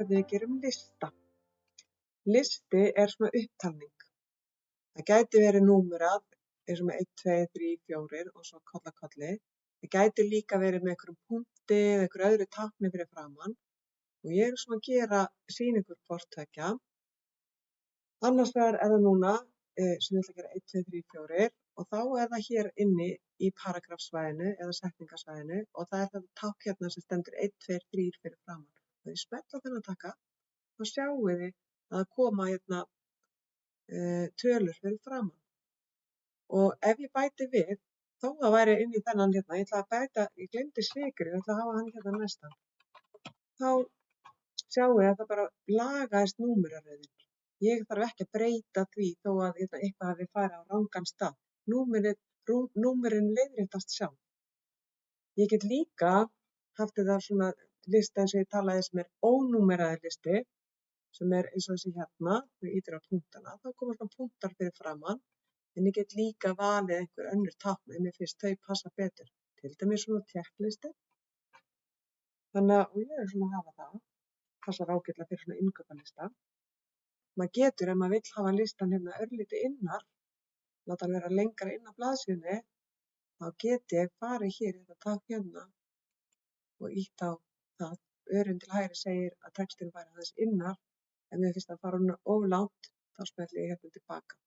hvernig við gerum lista. Listi svona upptalning. Það gæti verið númerað eins og með 1, 2, 3, 4 og svo koll af kolli. Það gæti líka verið með einhverjum punkti eða einhverju öðru tákni fyrir framan. Og ég svona að sýna ykkur hvort tveggja. Annars vegar það núna sem ég ætla að gera 1, 2, 3, 4 og þá það hér inni í paragrafsvæðinu eða setningasvæðinu og það þetta tákn hérna sem stendur 1, 2, 3 fyrir framan. Þegar ég smetla þennan takka þá sjáið þið að það koma hérna tölur fyrir framan. Og ef ég bæti við, þó það væri inn í þennan hérna, ég glemdi sykri, ég ætla að hafa hann hérna næstan. Þá sjáið að það bara lagaðist númeraröðin. Ég þarf ekki að breyta því þó að eitthvað hafi farið á rangan stað. Númerin leiðréttast sjálf. Ég get líka haft þetta svona lista eins og ég talaði sem ónúmeraður listi, sem eins og þessi hérna, við ýtir á punktana, þá koma svona punktar fyrir framan, en ég get líka valið einhver önnur tákn en mér finnst þau passa betur. Til dæmis svona tékklisti. Þannig að ég svona að hafa það, passar ágætlega fyrir svona innkaupalista. Maður getur, ef maður vill hafa listan hérna örlítið innar, láta hann vera lengra inn á blaðsíðunni, þá get ég farið hér í þetta tákn hérna og ýtt á það. Örin til hægri segir að textinn væri aðeins innar, ef mér finnst að fara hún of langt, þá smelli ég hérna tilbaka.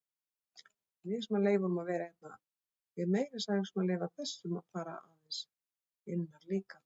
Ég sem að leyfa honum að vera hérna, ég meira sagði sem að leyfa þessum að fara aðeins innar líka.